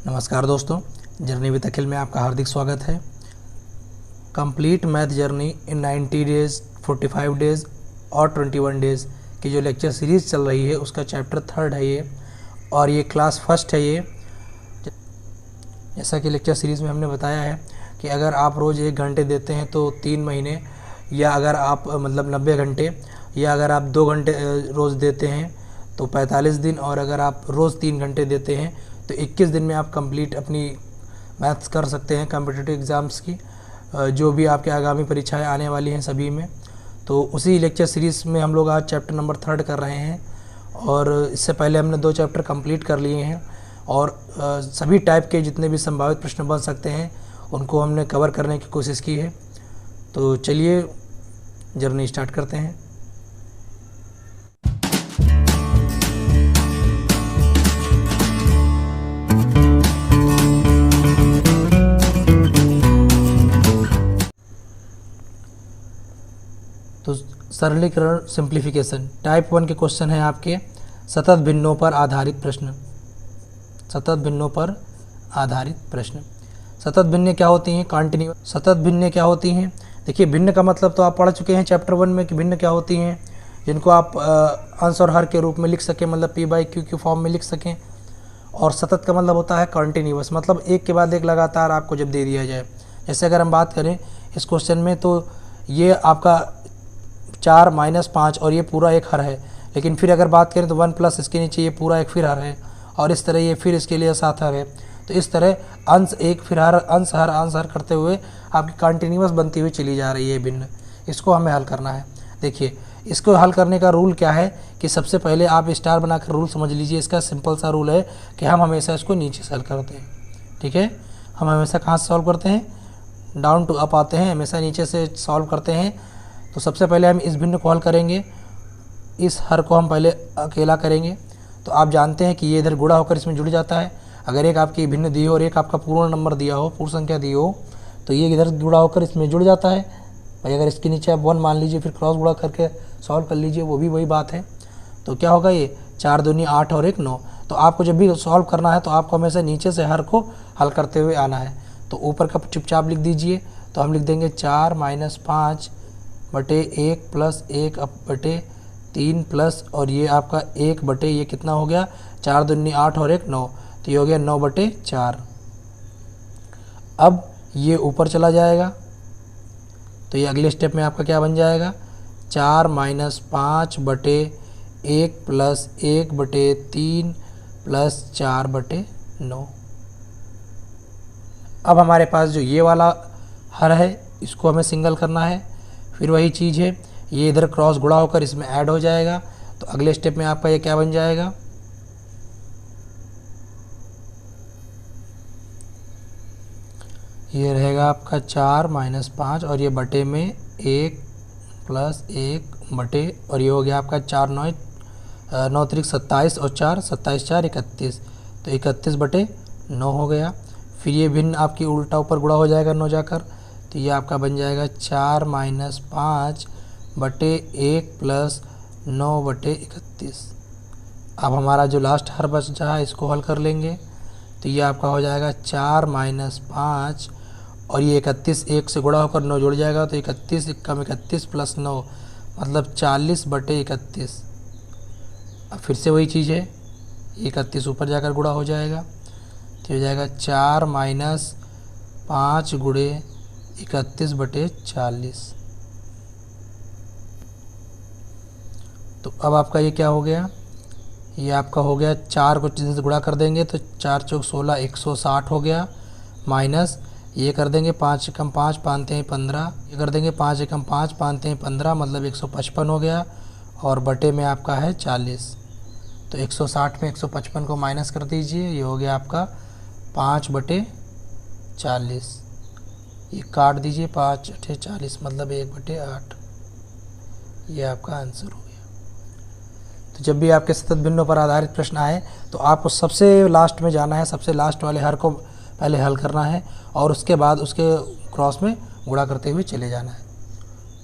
नमस्कार दोस्तों, journey with अखिल में आपका हार्दिक स्वागत है। Complete math journey in 90 days, 45 days और 21 डेज़ की जो लेक्चर सीरीज़ चल रही है उसका चैप्टर 3 है ये, और ये क्लास फर्स्ट है ये। जैसा कि लेक्चर सीरीज़ में हमने बताया है कि अगर आप रोज़ 1 घंटे देते हैं तो 3 महीने, या अगर आप 90 घंटे, या अगर आप 2 घंटे रोज़ देते हैं तो 45 दिन, और अगर आप रोज़ 3 घंटे देते हैं तो 21 दिन में आप कंप्लीट अपनी मैथ्स कर सकते हैं कॉम्पिटिटिव एग्ज़ाम्स की, जो भी आपके आगामी परीक्षाएं आने वाली हैं सभी में। तो उसी लेक्चर सीरीज़ में हम लोग आज चैप्टर नंबर 3 कर रहे हैं, और इससे पहले हमने 2 चैप्टर कंप्लीट कर लिए हैं, और सभी टाइप के जितने भी संभावित प्रश्न बन सकते हैं उनको हमने कवर करने की कोशिश की है। तो चलिए जर्नी स्टार्ट करते हैं। तो सरलीकरण सिंप्लीफिकेशन टाइप 1 के क्वेश्चन हैं आपके सतत भिन्नों पर आधारित प्रश्न। सतत भिन्नों पर आधारित प्रश्न। सतत भिन्न क्या होती हैं? कॉन्टिन्यूअस। सतत भिन्न क्या होती हैं? देखिए, भिन्न का मतलब तो आप पढ़ चुके हैं चैप्टर 1 में कि भिन्न क्या होती हैं, जिनको आप अंश और हर के रूप में लिख सकें, मतलब P/Q के फॉर्म में लिख सकें। और सतत का मतलब होता है कॉन्टिन्यूअस, मतलब एक के बाद एक लगातार आपको जब दे दिया जाए। जैसे अगर हम बात करें इस क्वेश्चन में, तो ये आपका 4 - 5 और ये पूरा एक हर है, लेकिन फिर अगर बात करें तो 1 प्लस इसके नीचे ये पूरा एक फिर हर है, और इस तरह ये फिर इसके लिए 7 हर है। तो इस तरह अंश एक फिर हर, अंश हर करते हुए आपकी कंटिन्यूअस बनती हुई चली जा रही है भिन्न। इसको हमें हल करना है। देखिए, इसको हल करने का रूल क्या है कि सबसे पहले आप स्टार बनाकर रूल समझ लीजिए। इसका सिंपल सा रूल है कि हम हमेशा इसको नीचे से हल करते हैं। ठीक है, हम हमेशा कहाँ से सॉल्व करते हैं? डाउन टू अप आते हैं, हमेशा नीचे से सॉल्व करते हैं। तो सबसे पहले हम इस भिन्न को हल करेंगे। इस हर को हम पहले अकेला करेंगे। तो आप जानते हैं कि ये इधर गुणा होकर इसमें जुड़ जाता है। अगर एक आपकी भिन्न दी हो और एक आपका पूर्ण नंबर दिया हो, पूर्ण संख्या दी हो, तो ये इधर गुणा होकर इसमें जुड़ जाता है भाई। अगर इसके नीचे आप 1 मान लीजिए, फिर क्रॉस गुणा करके सॉल्व कर लीजिए, वो भी वही बात है। तो क्या होगा? ये 4 दूनी 8 और 1 9। तो आपको जब भी सॉल्व करना है तो आपको हमेशा नीचे से हर को हल करते हुए आना है। तो ऊपर का चुपचाप लिख दीजिए। तो हम लिख देंगे 4 - 5 बटे 1 प्लस 1 बटे 3 प्लस, और ये आपका 1 बटे ये कितना हो गया? 4 दूनी 8 और 1 9, तो ये हो गया 9 बटे 4। अब ये ऊपर चला जाएगा, तो ये अगले स्टेप में आपका क्या बन जाएगा? 4 - 5 बटे 1 प्लस 1 बटे 3 प्लस 4 बटे 9। अब हमारे पास जो ये वाला हर है इसको हमें सिंगल करना है। फिर वही चीज़ है, ये इधर क्रॉस गुणा होकर इसमें ऐड हो जाएगा। तो अगले स्टेप में आपका ये क्या बन जाएगा? ये रहेगा आपका 4 - 5 और ये बटे में 1 प्लस 1 बटे, और ये हो गया आपका 4 9 त्रिक 27 और 4 27 4 31, तो 31 बटे 9 हो गया। फिर ये भिन्न आपकी उल्टा ऊपर गुणा हो जाएगा 9 जाकर, तो ये आपका बन जाएगा 4 - 5 बटे 1 प्लस 9 बटे 31। अब हमारा जो लास्ट हर बचा है इसको हल कर लेंगे। तो ये आपका हो जाएगा 4 - 5 और ये 31 1 से गुणा होकर 9 जुड़ जाएगा, तो 31 कम 31 प्लस 9 मतलब 40 बटे 31। अब फिर से वही चीज़ है, 31 ऊपर जाकर गुणा हो जाएगा, तो हो जाएगा 4 - 5 गुणे 31 बटे 40। तो अब आपका ये क्या हो गया? ये आपका हो गया 4 को 3 से गुणा कर देंगे तो 4 चौक 16 160 हो गया, माइनस ये कर देंगे 5 एकम 5 पानते हैं 15, ये कर देंगे 5 एकम 5 पानते हैं 15 मतलब 155 हो गया, और बटे में आपका है 40। तो 160 में 155 को माइनस कर दीजिए, ये हो गया आपका 5 बटे 40। ये काट दीजिए, 5 × 40 मतलब 1 बटे 8। ये आपका आंसर हो गया। तो जब भी आपके सतत भिन्नों पर आधारित प्रश्न आए तो आपको सबसे लास्ट में जाना है, सबसे लास्ट वाले हर को पहले हल करना है, और उसके बाद उसके क्रॉस में गुणा करते हुए चले जाना है।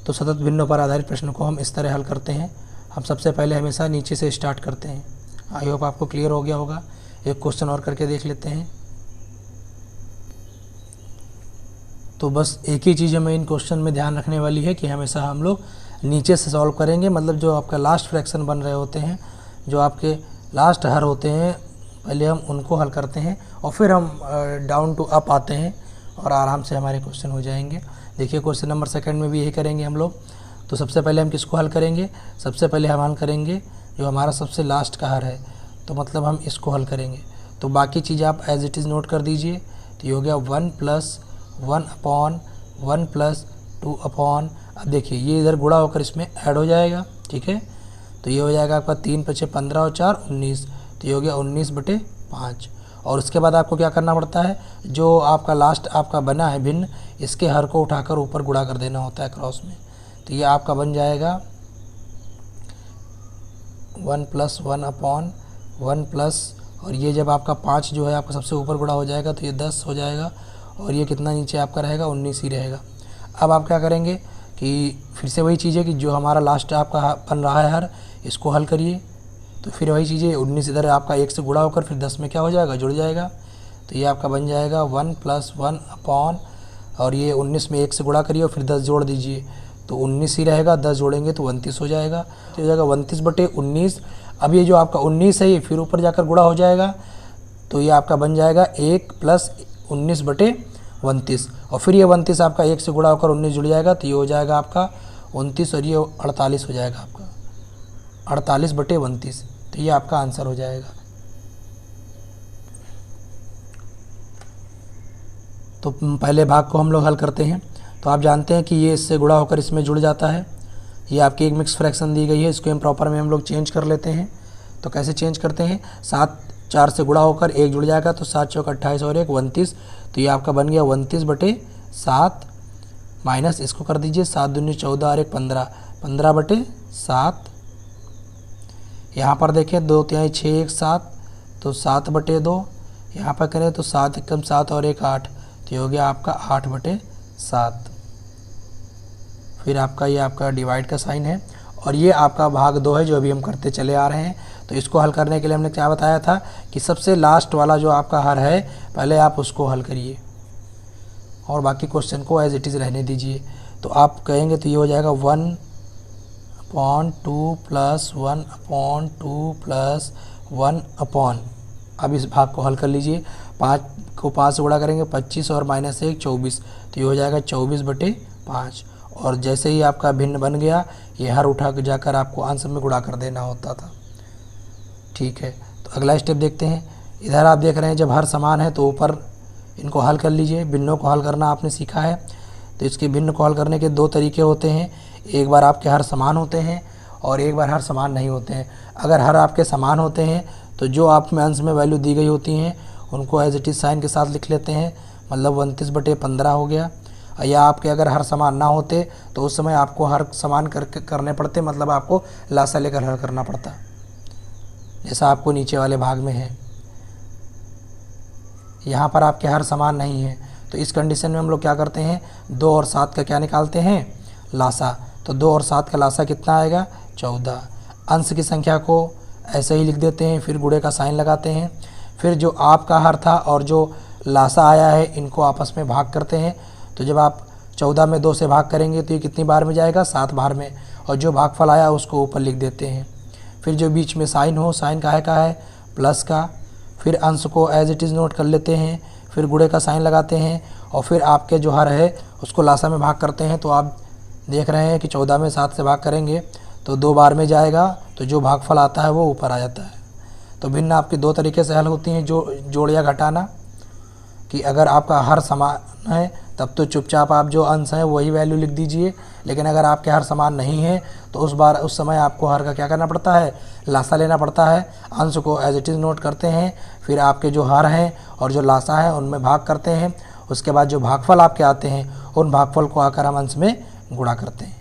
तो सतत भिन्नों पर आधारित प्रश्न को हम इस तरह हल करते हैं। हम सबसे पहले हमेशा नीचे से स्टार्ट करते हैं। आई होप आपको क्लियर हो गया होगा। एक क्वेश्चन और करके देख लेते हैं। तो बस एक ही चीज़ हमें इन क्वेश्चन में ध्यान रखने वाली है कि हमेशा हम लोग नीचे से सॉल्व करेंगे, मतलब जो आपका लास्ट फ्रैक्शन बन रहे होते हैं, जो आपके लास्ट हर होते हैं, पहले हम उनको हल करते हैं और फिर हम डाउन टू अप आते हैं और आराम से हमारे क्वेश्चन हो जाएंगे। देखिए क्वेश्चन नंबर 2 में भी यही करेंगे हम लोग। तो सबसे पहले हम किसको हल करेंगे? सबसे पहले हम हल करेंगे जो हमारा सबसे लास्ट का हर है, तो मतलब हम इसको हल करेंगे। तो बाकी चीज़ आप एज इट इज़ नोट कर दीजिए। तो ये हो गया 1 + 1/1 + 2/। अब देखिए ये इधर गुणा होकर इसमें ऐड हो जाएगा, ठीक है। तो ये हो जाएगा आपका 3 × 5 = 15 और 4 = 19। तो ये हो गया 19/5। और उसके बाद आपको क्या करना पड़ता है, जो आपका लास्ट आपका बना है भिन्न, इसके हर को उठाकर ऊपर गुणा कर देना होता है क्रॉस में। तो ये आपका बन जाएगा 1 + 1/1 प्लस, और ये जब आपका 5 जो है आपका सबसे ऊपर गुणा हो जाएगा तो ये 10 हो जाएगा, और ये कितना नीचे आपका रहेगा? 19 ही रहेगा। अब आप क्या करेंगे कि फिर से वही चीज़ है कि जो हमारा लास्ट आपका बन रहा है हर, इसको हल करिए। तो फिर वही चीज़ें 19 इधर आपका 1 से गुणा होकर फिर 10 में क्या हो जाएगा? जुड़ जाएगा। तो ये आपका बन जाएगा 1 + 1/, और ये 19 में 1 से गुणा करिए और फिर 10 जोड़ दीजिए, तो 19 ही रहेगा। 10 जोड़ेंगे तो 29 हो जाएगा। तो हो जाएगा 29/19। अब ये जो आपका 19 है ये फिर ऊपर जाकर गुणा हो जाएगा, तो ये आपका बन जाएगा 1 + 19/29, और फिर ये 29 आपका 1 से गुणा होकर 19 जुड़ जाएगा, तो ये हो जाएगा आपका 29, और ये 48 हो जाएगा आपका 48/32। तो ये आपका आंसर हो जाएगा। तो पहले भाग को हम लोग हल करते हैं। तो आप जानते हैं कि ये इससे गुणा होकर इसमें जुड़ जाता है। ये आपकी एक मिक्स फ्रैक्शन दी गई है, इसको हम प्रॉपर में हम लोग चेंज कर लेते हैं। तो कैसे चेंज करते हैं? 7 4 से गुणा होकर 1 जुड़ जाएगा, तो 7 × 4 = 28 और 1 = 29। तो ये आपका बन गया 29/7 माइनस इसको कर दीजिए 7 दूनी 14 और 1 15, 15/7। यहाँ पर देखें 2 × 6 = 7, तो 7/2। यहाँ पर करें तो 7 × 7 और 1 8, तो ये हो गया आपका 8/7। फिर आपका ये आपका डिवाइड का साइन है, और ये आपका भाग 2 है जो अभी हम करते चले आ रहे हैं। तो इसको हल करने के लिए हमने क्या बताया था कि सबसे लास्ट वाला जो आपका हर है पहले आप उसको हल करिए और बाकी क्वेश्चन को एज इट इज़ रहने दीजिए। तो आप कहेंगे तो ये हो जाएगा 1/2 + 1/2 + 1/। अब इस भाग को हल कर लीजिए। 5 को 5 से गुणा करेंगे 25 और -1 24, तो ये हो जाएगा 24/5। और जैसे ही आपका भिन्न बन गया, ये हर उठा के जाकर आपको आंसर में गुणा कर देना होता था, ठीक है। तो अगला स्टेप देखते हैं। इधर आप देख रहे हैं जब हर समान है तो ऊपर इनको हल कर लीजिए। भिन्नों को हल करना आपने सीखा है, तो इसके भिन्न को हल करने के 2 तरीके होते हैं। एक बार आपके हर समान होते हैं और एक बार हर समान नहीं होते हैं। अगर हर आपके समान होते हैं तो जो आप में अंश में वैल्यू दी गई होती हैं उनको एज इट इज़ साइन के साथ लिख लेते हैं, मतलब 29/15 हो गया। या आपके अगर हर समान ना होते तो उस समय आपको हर समान करने पड़ते, मतलब आपको लासा लेकर हल करना पड़ता, जैसा आपको नीचे वाले भाग में है। यहाँ पर आपके हर समान नहीं है, तो इस कंडीशन में हम लोग क्या करते हैं, 2 और 7 का क्या निकालते हैं? लासा। तो 2 और 7 का लासा कितना आएगा? 14। अंश की संख्या को ऐसे ही लिख देते हैं, फिर गुणे का साइन लगाते हैं। फिर जो आपका हर था और जो लासा आया है इनको आपस में भाग करते हैं। तो जब आप 14 में 2 से भाग करेंगे तो ये कितनी बार में जाएगा? 7 बार में, और जो भागफल आया उसको ऊपर लिख देते हैं। फिर जो बीच में साइन हो, साइन काहे का है? प्लस का। फिर अंश को एज इट इज़ नोट कर लेते हैं, फिर गुणे का साइन लगाते हैं, और फिर आपके जो हर है उसको लासा में भाग करते हैं। तो आप देख रहे हैं कि 14 में 7 से भाग करेंगे तो 2 बार में जाएगा, तो जो भागफल आता है वो ऊपर आ जाता है। तो भिन्न आपकी 2 तरीके से हल होती हैं, जो जोड़ या घटाना। कि अगर आपका हर समान है तब तो चुपचाप आप जो अंश है वही वैल्यू लिख दीजिए, लेकिन अगर आपके हर समान नहीं है तो उस समय आपको हर का क्या करना पड़ता है? लासा लेना पड़ता है। अंश को एज इट इज़ नोट करते हैं, फिर आपके जो हर हैं और जो लासा है उनमें भाग करते हैं। उसके बाद जो भागफल आपके आते हैं उन भागफल को आकर हम अंश में गुणा करते हैं।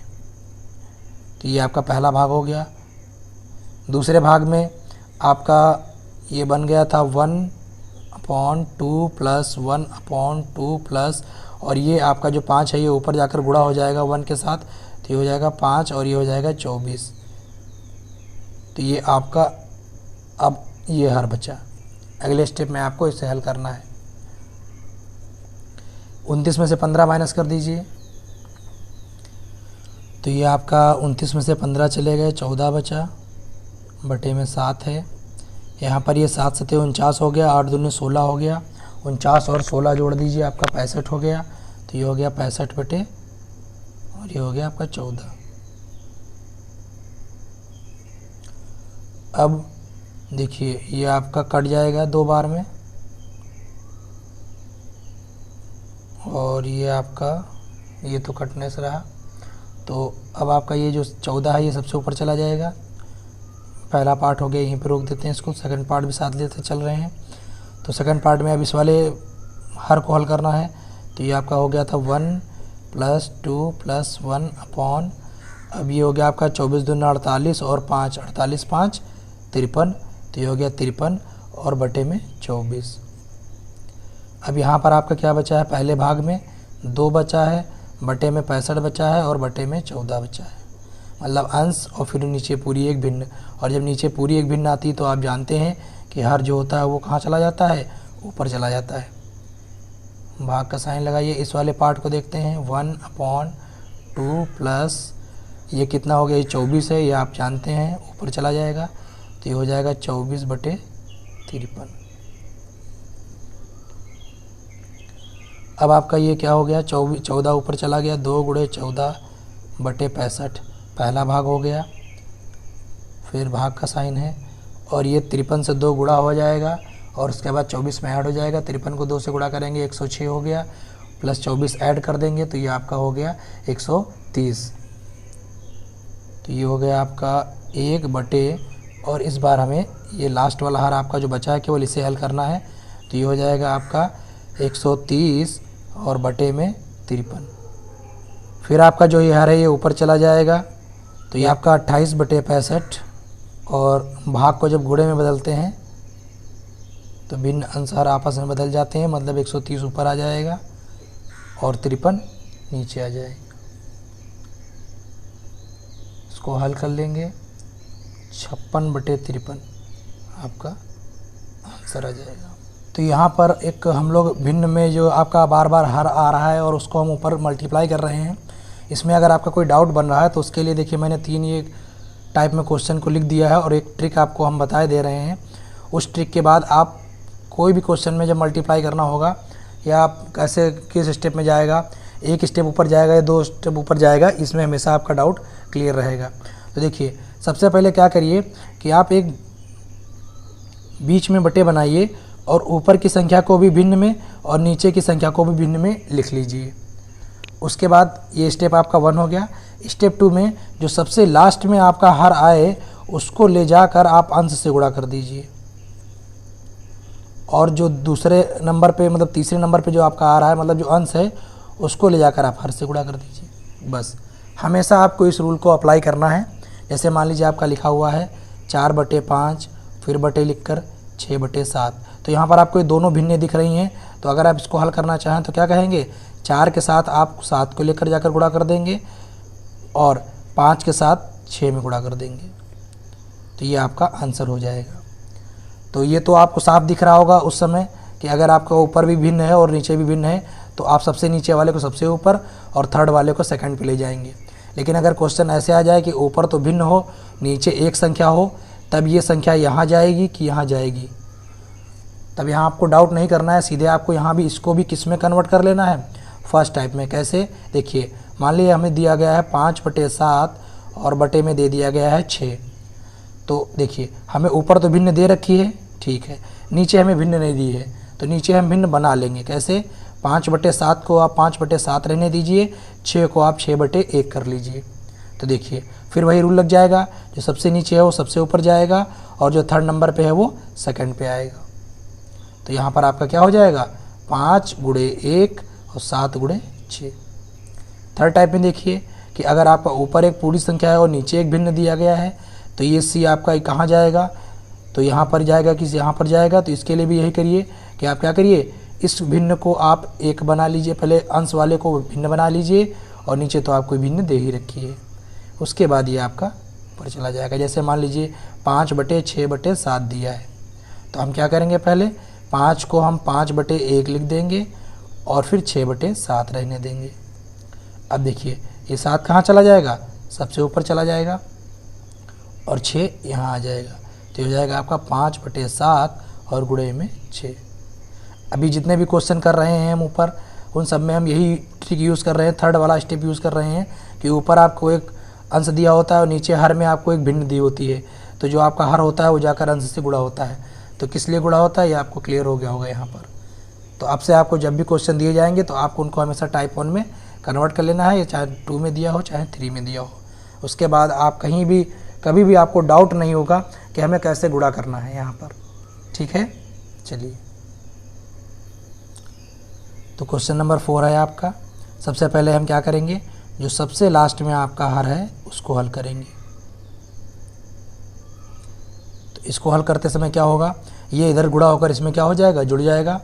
तो ये आपका पहला भाग हो गया। दूसरे भाग में आपका ये बन गया था 1/2 + 1/2 प्लस, और ये आपका जो 5 है ये ऊपर जाकर गुणा हो जाएगा 1 के साथ, तो ये हो जाएगा 5 और ये हो जाएगा 24। तो ये आपका अब ये हर बचा। अगले स्टेप में आपको इसे हल करना है। 29 में से 15 माइनस कर दीजिए, तो ये आपका 29 में से 15 चले गए, 14 बचा, बटे में 7 है। यहाँ पर ये 7 सते 49 हो गया, 8 दूनी 16 हो गया, 49 और 16 जोड़ दीजिए, आपका 65 हो गया। तो ये हो गया 65 बटे, और ये हो गया आपका 14। अब देखिए ये आपका कट जाएगा 2 बार में, और ये आपका ये तो कटने से रहा। तो अब आपका ये जो 14 है ये सबसे ऊपर चला जाएगा। पहला पार्ट हो गया, यहीं पे रोक देते हैं इसको, सेकंड पार्ट भी साथ लेते चल रहे हैं। तो सेकंड पार्ट में अब इस वाले हर को हल करना है। तो ये आपका हो गया था 1 + 2 + 1 अपॉन, अब ये हो गया आपका 24 दूना 48 और 5, 48 5 53, तो ये हो गया 53 और बटे में 24। अब यहाँ पर आपका क्या बचा है, पहले भाग में 2 बचा है, बटे में 65 बचा है और बटे में 14 बचा है, मतलब अंश और फिर नीचे पूरी एक भिन्न। और जब नीचे पूरी एक भिन्न आती है तो आप जानते हैं कि हर जो होता है वो कहाँ चला जाता है, ऊपर चला जाता है। भाग का साइन लगाइए। इस वाले पार्ट को देखते हैं, 1/2 प्लस ये कितना हो गया, ये 24 है, ये आप जानते हैं ऊपर चला जाएगा, तो ये हो जाएगा 24/53। अब आपका ये क्या हो गया, 14 ऊपर चला गया, 2 × 14/65 पहला भाग हो गया, फिर भाग का साइन है, और ये 53 से 2 गुणा हो जाएगा और उसके बाद 24 में ऐड हो जाएगा। 53 को 2 से गुणा करेंगे 106 हो गया, प्लस 24 ऐड कर देंगे तो ये आपका हो गया 130। तो ये हो गया आपका 1 बटे, और इस बार हमें ये लास्ट वाला हर आपका जो बचा है केवल इसे हल करना है। तो ये हो जाएगा आपका 130 और बटे में 53। फिर आपका जो ये हर है ये ऊपर चला जाएगा, तो ये आपका 28/65, और भाग को जब गुणे में बदलते हैं तो भिन्न अंशार आपस में बदल जाते हैं, मतलब 130 ऊपर आ जाएगा और 53 नीचे आ जाएगा। इसको हल कर लेंगे, 56/53 आपका आंसर आ जाएगा। तो यहाँ पर एक हम लोग भिन्न में जो आपका बार बार हर आ रहा है और उसको हम ऊपर मल्टीप्लाई कर रहे हैं, इसमें अगर आपका कोई डाउट बन रहा है तो उसके लिए देखिए मैंने 3 ये टाइप में क्वेश्चन को लिख दिया है और एक ट्रिक आपको हम बताए दे रहे हैं। उस ट्रिक के बाद आप कोई भी क्वेश्चन में जब मल्टीप्लाई करना होगा, या आप कैसे किस स्टेप में जाएगा, एक स्टेप ऊपर जाएगा या 2 स्टेप ऊपर जाएगा, इसमें हमेशा आपका डाउट क्लियर रहेगा। तो देखिए सबसे पहले क्या करिए कि आप एक बीच में बटे बनाइए और ऊपर की संख्या को भी भिन्न में और नीचे की संख्या को भी भिन्न में लिख लीजिए। उसके बाद ये स्टेप आपका 1 हो गया। स्टेप 2 में जो सबसे लास्ट में आपका हर आए उसको ले जाकर आप अंश से गुणा कर दीजिए, और जो दूसरे नंबर पे मतलब तीसरे नंबर पे जो आपका आ रहा है मतलब जो अंश है उसको ले जाकर आप हर से गुणा कर दीजिए। बस हमेशा आपको इस रूल को अप्लाई करना है। जैसे मान लीजिए आपका लिखा हुआ है 4/5, फिर बटे लिखकर 6/7, तो यहाँ पर आपको ये दोनों भिन्नें दिख रही हैं। तो अगर आप इसको हल करना चाहें तो क्या कहेंगे, 4 के साथ आप 7 को लेकर जाकर गुणा कर देंगे और 5 के साथ 6 में गुणा कर देंगे, तो ये आपका आंसर हो जाएगा। तो ये तो आपको साफ दिख रहा होगा उस समय कि अगर आपका ऊपर भी भिन्न है और नीचे भी भिन्न है तो आप सबसे नीचे वाले को सबसे ऊपर और थर्ड वाले को सेकंड पे ले जाएंगे। लेकिन अगर क्वेश्चन ऐसे आ जाए कि ऊपर तो भिन्न हो, नीचे एक संख्या हो, तब ये संख्या यहाँ जाएगी कि यहाँ जाएगी, तब यहाँ आपको डाउट नहीं करना है, सीधे आपको यहाँ भी इसको भी किस में कन्वर्ट कर लेना है, फर्स्ट टाइप में। कैसे, देखिए मान लीजिए हमें दिया गया है 5/7 और बटे में दे दिया गया है 6। तो देखिए हमें ऊपर तो भिन्न दे रखी है, ठीक है, नीचे हमें भिन्न नहीं दी है, तो नीचे हम भिन्न बना लेंगे। कैसे, 5/7 को आप 5/7 रहने दीजिए, 6 को आप 6/1 कर लीजिए। तो देखिए फिर वही रूल लग जाएगा, जो सबसे नीचे है वो सबसे ऊपर जाएगा और जो थर्ड नंबर पे है वो सेकंड पे आएगा। तो यहाँ पर आपका क्या हो जाएगा, 5 × 1 और 7 × 6। थर्ड टाइप में देखिए कि अगर आपका ऊपर एक पूरी संख्या है और नीचे एक भिन्न दिया गया है, तो ये सी आपका कहाँ जाएगा, तो यहाँ पर जाएगा कि यहाँ पर जाएगा। तो इसके लिए भी यही करिए कि आप क्या करिए, इस भिन्न को आप एक बना लीजिए, पहले अंश वाले को भिन्न बना लीजिए और नीचे तो आपको भिन्न दे ही रखी है, उसके बाद ये आपका ऊपर चला जाएगा। जैसे मान लीजिए 5/6/7 दिया है, तो हम क्या करेंगे, पहले 5 को हम 5/1 लिख देंगे और फिर 6/7 रहने देंगे। अब देखिए ये 7 कहाँ चला जाएगा, सबसे ऊपर चला जाएगा और 6 यहाँ आ जाएगा, तो हो जाएगा आपका 5/7 और गुणे में 6। अभी जितने भी क्वेश्चन कर रहे हैं हम ऊपर, उन सब में हम यही ट्रिक यूज़ कर रहे हैं, थर्ड वाला स्टेप यूज़ कर रहे हैं कि ऊपर आपको एक अंश दिया होता है और नीचे हर में आपको एक भिन्न दी होती है, तो जो आपका हर होता है वो जाकर अंश से गुणा होता है। तो किस लिए गुणा होता है ये आपको क्लियर हो गया होगा यहाँ पर। तो अब से आपको जब भी क्वेश्चन दिए जाएंगे तो आपको उनको हमेशा टाइप 1 में कन्वर्ट कर लेना है, या चाहे 2 में दिया हो चाहे 3 में दिया हो। उसके बाद आप कहीं भी कभी भी आपको डाउट नहीं होगा कि हमें कैसे गुणा करना है यहाँ पर। ठीक है, चलिए तो क्वेश्चन नंबर 4 है आपका। सबसे पहले हम क्या करेंगे, जो सबसे लास्ट में आपका हर है उसको हल करेंगे। तो इसको हल करते समय क्या होगा, ये इधर गुणा होकर इसमें क्या हो जाएगा, जुड़ जाएगा।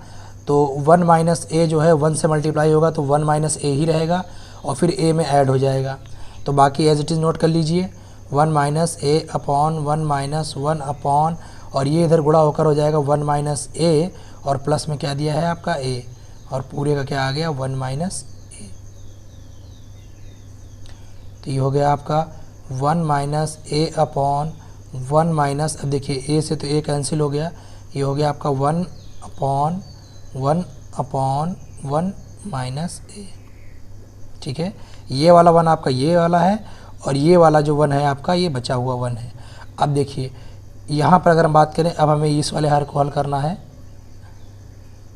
तो 1 माइनस ए जो है 1 से मल्टीप्लाई होगा तो 1 माइनस ए ही रहेगा और फिर ए में ऐड हो जाएगा। तो बाकी एज इट इज़ नोट कर लीजिए, 1 माइनस ए अपॉन 1 माइनस 1 अपॉन, और ये इधर गुणा होकर हो जाएगा 1 माइनस ए और प्लस में क्या दिया है आपका ए, और पूरे का क्या आ गया 1 माइनस ए। तो ये हो गया आपका 1 माइनस ए अपॉन 1 माइनस, अब देखिए ए से तो ए कैंसिल हो गया, ये हो गया आपका 1 अपॉन 1 माइनस ए। ठीक है, ये वाला 1 आपका ये वाला है और ये वाला जो 1 है आपका ये बचा हुआ 1 है। अब देखिए यहाँ पर अगर हम बात करें, अब हमें इस वाले हर को हल करना है,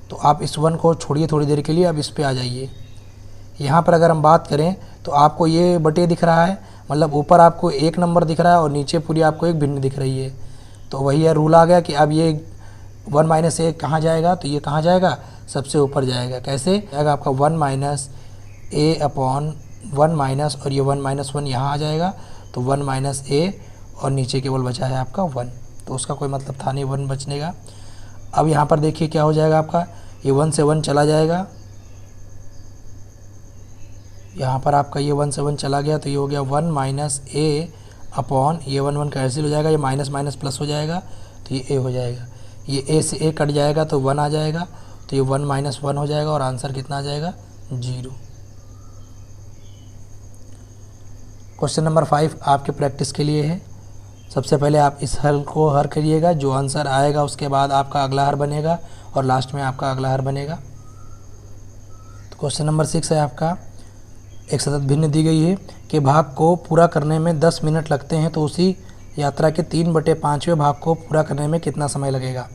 तो आप इस 1 को छोड़िए थोड़ी देर के लिए, अब इस पे आ जाइए। यहाँ पर अगर हम बात करें तो आपको ये बटे दिख रहा है, मतलब ऊपर आपको एक नंबर दिख रहा है और नीचे पूरी आपको एक भिन्न दिख रही है। तो वही है रूल आ गया कि अब ये 1 माइनस ए कहाँ जाएगा, तो ये कहाँ जाएगा, सबसे ऊपर जाएगा। कैसे जाएगा आपका 1 माइनस ए अपॉन 1 माइनस, और ये 1 माइनस 1 यहाँ आ जाएगा, तो 1 माइनस ए और नीचे केवल बचा है आपका 1, तो उसका कोई मतलब था नहीं 1 बचने का। अब यहाँ पर देखिए क्या हो जाएगा आपका, ये 1 से 1 चला जाएगा, यहाँ पर आपका ये 1 से 1 चला गया, तो ये हो गया 1 माइनस ए अपॉन, ये 1 1 कैंसिल हो जाएगा, ये माइनस माइनस प्लस हो जाएगा, तो ये ए हो जाएगा, ये ए से ए कट जाएगा तो 1 आ जाएगा, तो ये 1 माइनस 1 हो जाएगा और आंसर कितना आ जाएगा 0। क्वेश्चन नंबर 5 आपके प्रैक्टिस के लिए है। सबसे पहले आप इस हल को हल करिएगा, जो आंसर आएगा उसके बाद आपका अगला हर बनेगा और लास्ट में आपका अगला हर बनेगा। तो क्वेश्चन नंबर 6 है आपका, एक सतत भिन्न दी गई है कि भाग को पूरा करने में 10 मिनट लगते हैं, तो उसी यात्रा के 3/5वें भाग को पूरा करने में कितना समय लगेगा।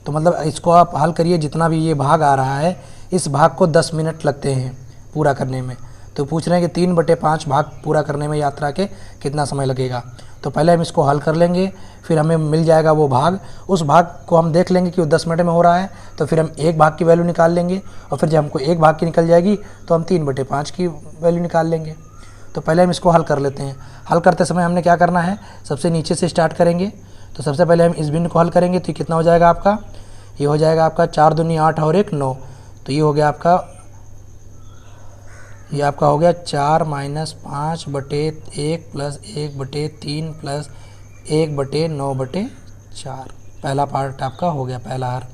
तो मतलब इसको आप हल करिए, जितना भी ये भाग आ रहा है इस भाग को 10 मिनट लगते हैं पूरा करने में। तो पूछ रहे हैं कि 3/5 भाग पूरा करने में यात्रा के कितना समय लगेगा। तो पहले हम इसको हल कर लेंगे, फिर हमें मिल जाएगा वो भाग, उस भाग को हम देख लेंगे कि वो 10 मिनट में हो रहा है, तो फिर हम एक भाग की वैल्यू निकाल लेंगे, और फिर जब हमको एक भाग की निकल जाएगी तो हम 3/5 की वैल्यू निकाल लेंगे। तो पहले हम इसको हल कर लेते हैं। हल करते समय हमने क्या करना है, सबसे नीचे से स्टार्ट करेंगे। तो सबसे पहले हम इस भिन्न को हल करेंगे, तो कितना हो जाएगा आपका, ये हो जाएगा आपका 4 दूनी 8 और 1 9, तो ये हो गया आपका, ये आपका हो गया 4 माइनस 5/1 प्लस 1/3 प्लस 1/9/4। पहला पार्ट आपका हो गया, पहला हर।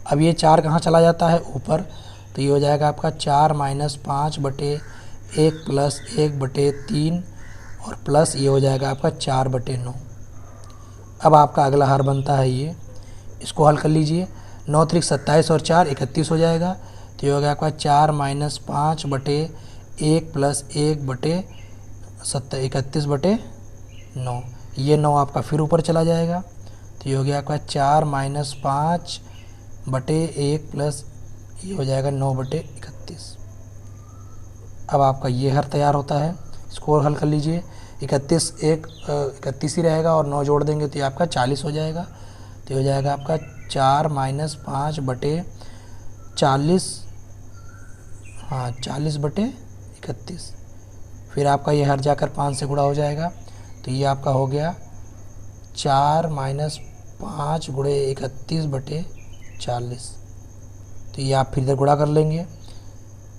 अब ये 4 कहाँ चला जाता है, ऊपर, तो ये हो जाएगा आपका 4 माइनस 5/1 प्लस 1/3 और प्लस ये हो जाएगा आपका 4/9। अब आपका अगला हर बनता है ये, इसको हल कर लीजिए। 9 त्रिक 27 और 4 31 हो जाएगा, तो ये हो गया आपका 4 माइनस 5/1 प्लस 1/31/9। ये 9 आपका फिर ऊपर चला जाएगा, तो ये हो गया आपका 4 माइनस 5/1 प्लस ये हो जाएगा 9/31। अब आपका ये हर तैयार होता है, इसको और हल कर लीजिए। 31 ही रहेगा और 9 जोड़ देंगे तो ये आपका 40 हो जाएगा, तो हो जाएगा आपका 4 माइनस 5/40, हाँ 40/31। फिर आपका ये हर जाकर 5 से गुणा हो जाएगा, तो ये आपका हो गया 4 माइनस 5 गुणे 31/40। तो ये आप फिर इधर गुणा कर लेंगे,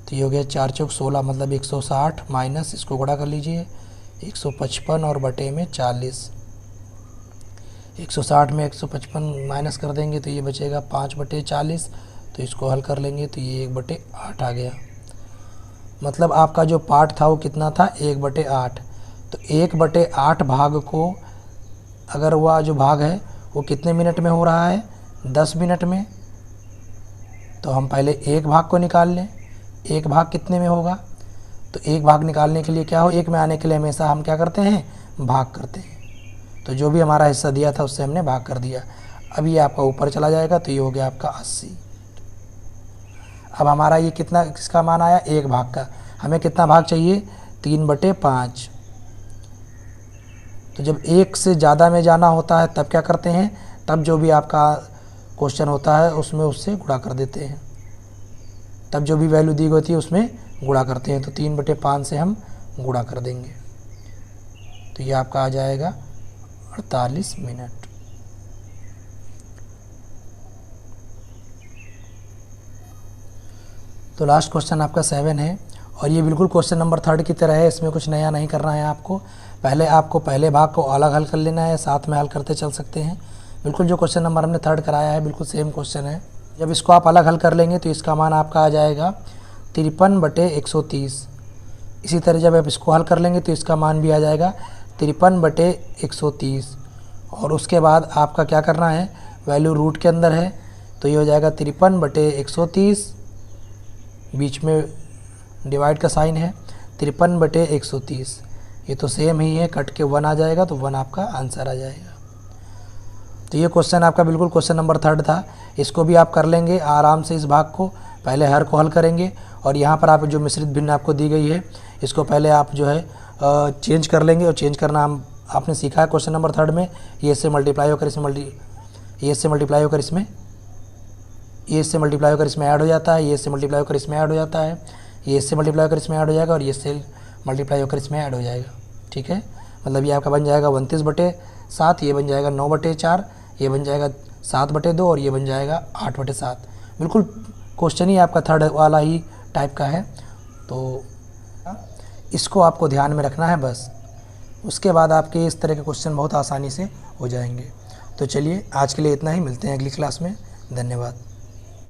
तो ये हो गया 4 चौक 16 मतलब 160 माइनस इसको गुणा कर लीजिए 155 और बटे में 40। 160 में 155 माइनस कर देंगे तो ये बचेगा 5/40, तो इसको हल कर लेंगे तो ये 1/8 आ गया। मतलब आपका जो पार्ट था वो कितना था, 1/8। तो 1/8 भाग को, अगर वह जो भाग है वो कितने मिनट में हो रहा है, 10 मिनट में। तो हम पहले एक भाग को निकाल लें, एक भाग कितने में होगा। तो एक भाग निकालने के लिए क्या हो, एक में आने के लिए हमेशा हम क्या करते हैं, भाग करते हैं। तो जो भी हमारा हिस्सा दिया था उससे हमने भाग कर दिया। अब ये आपका ऊपर चला जाएगा तो ये हो गया आपका 80। अब हमारा ये कितना, किसका मान आया, एक भाग का। हमें कितना भाग चाहिए, 3/5। तो जब एक से ज़्यादा में जाना होता है तब क्या करते हैं, तब जो भी आपका क्वेश्चन होता है उसमें उससे गुणा कर देते हैं। तब जो भी वैल्यू दी गई होती है उसमें गुणा करते हैं। तो 3/5 से हम गुणा कर देंगे तो ये आपका आ जाएगा 48 मिनट। तो लास्ट क्वेश्चन आपका 7 है और ये बिल्कुल क्वेश्चन नंबर 3 की तरह है। इसमें कुछ नया नहीं करना है आपको। आपको पहले भाग को अलग हल कर लेना है, साथ में हल करते चल सकते हैं। बिल्कुल जो क्वेश्चन नंबर हमने 3 कराया है बिल्कुल सेम क्वेश्चन है। जब इसको आप अलग हल कर लेंगे तो इसका मान आपका आ जाएगा 53/130। इसी तरह जब आप इसको हल कर लेंगे तो इसका मान भी आ जाएगा 53/130। और उसके बाद आपका क्या करना है, वैल्यू रूट के अंदर है तो ये हो जाएगा 53/130, बीच में डिवाइड का साइन है, 53/130। ये तो सेम ही है, कट के 1 आ जाएगा तो 1 आपका आंसर आ जाएगा। तो ये क्वेश्चन आपका बिल्कुल क्वेश्चन नंबर 3 था। इसको भी आप कर लेंगे आराम से। इस भाग को पहले हर को हल करेंगे और यहाँ पर आप जो मिश्रित भिन्न आपको दी गई है इसको पहले आप जो है चेंज कर लेंगे। और चेंज करना हम आपने सीखा है क्वेश्चन नंबर 3 में। ये से मल्टीप्लाई होकर इसमें ये से मल्टीप्लाई होकर इसमें, ये से मल्टीप्लाई होकर इसमें ऐड हो जाता है, ये से मल्टीप्लाई होकर इसमें ऐड हो जाता है, ये से मल्टीप्लाई होकर इसमें ऐड हो जाएगा और ये से मल्टीप्लाई होकर इसमें ऐड हो जाएगा। ठीक है, मतलब ये आपका बन जाएगा 29/7, ये बन जाएगा 9/4, ये बन जाएगा 7/2 और ये बन जाएगा 8/7। बिल्कुल क्वेश्चन ही आपका 3 वाला ही टाइप का है। तो इसको आपको ध्यान में रखना है बस। उसके बाद आपके इस तरह के क्वेश्चन बहुत आसानी से हो जाएंगे। तो चलिए आज के लिए इतना ही, मिलते हैं अगली क्लास में। धन्यवाद।